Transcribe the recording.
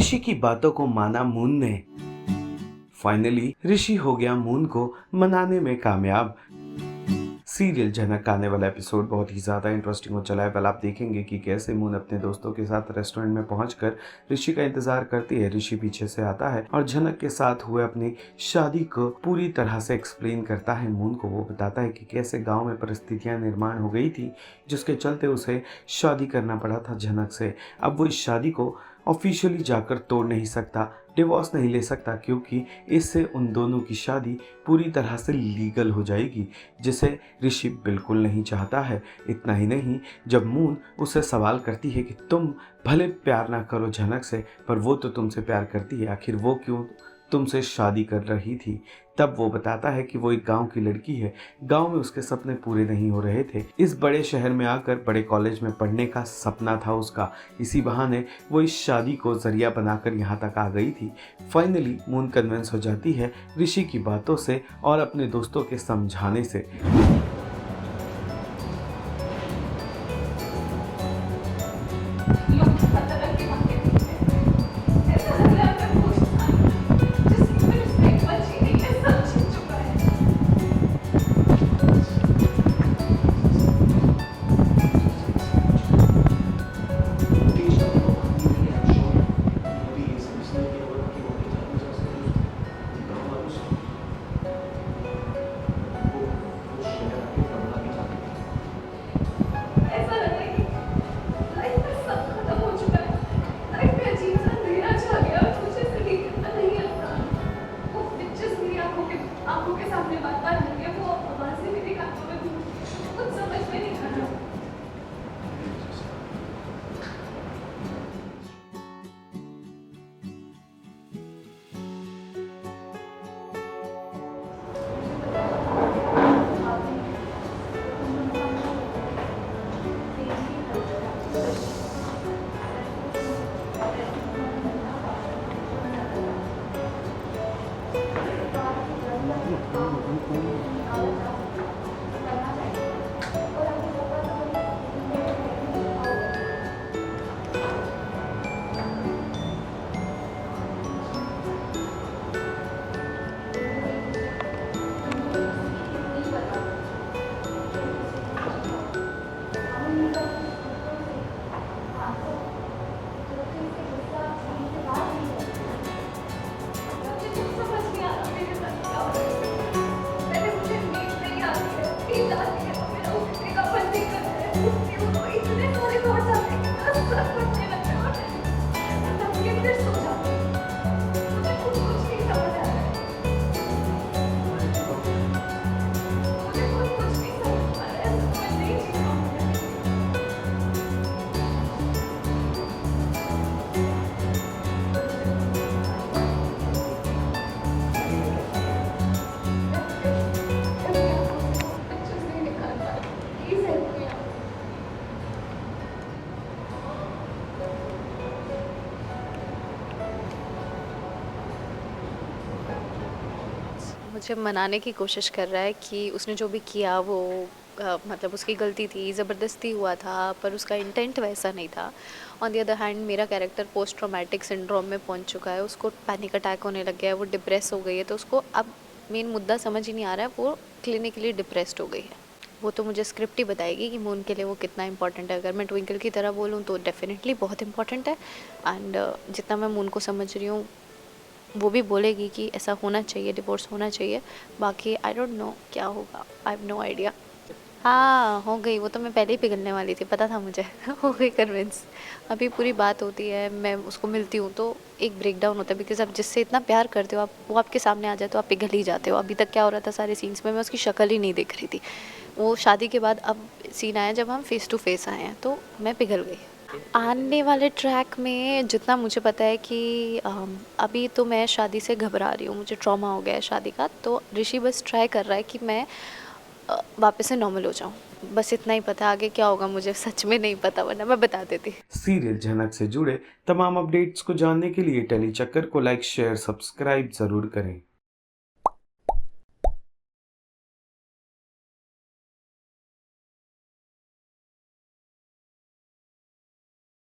ऋषि की बातों को माना मून ने। फाइनली ऋषि हो गया मून को मनाने में कामयाब। सीरियल जनक का आने वाला एपिसोड बहुत ही ज़्यादा इंटरेस्टिंग हो चला है। पहले आप देखेंगे कि कैसे मून अपने दोस्तों के साथ रेस्टोरेंट में पहुंचकर ऋषि का इंतजार करती है। ऋषि पीछे से आता है और जनक के साथ हुए अपनी शादी को पूरी तरह से एक्सप्लेन करता है मून को। वो बताता है कि कैसे गांव में परिस्थितियां निर्माण हो गई थी जिसके चलते उसे शादी करना पड़ा था जनक से। अब वो इस शादी को ऑफिशियली जाकर तोड़ नहीं सकता, डिवोर्स नहीं ले सकता, क्योंकि इससे उन दोनों की शादी पूरी तरह से लीगल हो जाएगी, जिसे ऋषि बिल्कुल नहीं चाहता है। इतना ही नहीं, जब मून उसे सवाल करती है कि तुम भले प्यार ना करो जनक से, पर वो तो तुमसे प्यार करती है, आखिर वो क्यों तुमसे शादी कर रही थी, तब वो बताता है कि वो एक गांव की लड़की है। गांव में उसके सपने पूरे नहीं हो रहे थे। इस बड़े शहर में आकर बड़े कॉलेज में पढ़ने का सपना था उसका। इसी बहाने वो इस शादी को जरिया बनाकर यहाँ तक आ गई थी। फाइनली मून कन्विंस हो जाती है ऋषि की बातों से और अपने दोस्तों के समझाने से। लोग तरह की बातें करते हैं। ऐसा लग रहा है मैं वो इंसान जिसकी वजह से एक बच्ची नहीं है, सब छिप चुका है। ऐसा लग रहा है कि लाइफ में सब खत्म हो चुका है। लाइफ में अजीब सा अंधेरा छा गया और मुझे सही करना नहीं आता। वो पिक्चर्स मेरी आंखों के सामने बार-बार आ रही है, वो आवाज़ें मेरी कानों में गूंज रही हैं। कुछ समझ में नहीं आ रहा। मुझे मनाने की कोशिश कर रहा है कि उसने जो भी किया वो मतलब उसकी गलती थी, ज़बरदस्ती हुआ था, पर उसका इंटेंट वैसा नहीं था। ऑन द अदर हैंड मेरा कैरेक्टर पोस्ट ट्रॉमेटिक सिंड्रोम में पहुंच चुका है, उसको पैनिक अटैक होने लग गया है, वो डिप्रेस हो गई है, तो उसको अब मेन मुद्दा समझ ही नहीं आ रहा है, वो क्लिनिकली डिप्रेस्ड हो गई है। वो तो मुझे स्क्रिप्ट ही बताएगी कि मून के लिए वो कितना इंपॉर्टेंट है। अगर मैं ट्विंकल की तरह बोलूँ तो डेफिनेटली बहुत इंपॉर्टेंट है। एंड जितना मैं मून को समझ रही हूँ वो भी बोलेगी कि ऐसा होना चाहिए, डिवोर्स होना चाहिए। बाकी आई डोंट नो क्या होगा, आई हैव नो आइडिया। हाँ, हो गई, वो तो मैं पहले ही पिघलने वाली थी, पता था मुझे। हो गई कन्विंस। अभी पूरी बात होती है, मैं उसको मिलती हूँ तो एक ब्रेक डाउन होता है, बिकॉज आप जिससे इतना प्यार करते हो, आप वो आपके सामने आ जाए तो आप पिघल ही जाते हो। अभी तक क्या हो रहा था सारे सीन्स में, मैं उसकी शक्ल ही नहीं देख रही थी। वो शादी के बाद अब सीन आया जब हम फेस टू फेस आए हैं, तो मैं पिघल गई। आने वाले ट्रैक में जितना मुझे पता है कि अभी तो मैं शादी से घबरा रही हूँ, मुझे ट्रॉमा हो गया है शादी का, तो ऋषि बस ट्राई कर रहा है कि मैं वापस से नॉर्मल हो जाऊँ। बस इतना ही पता, आगे क्या होगा मुझे सच में नहीं पता, वरना मैं बता देती। सीरियल जनक से जुड़े तमाम अपडेट्स को जानने के लिए टेली चक्कर को लाइक, शेयर, सब्सक्राइब जरूर करें।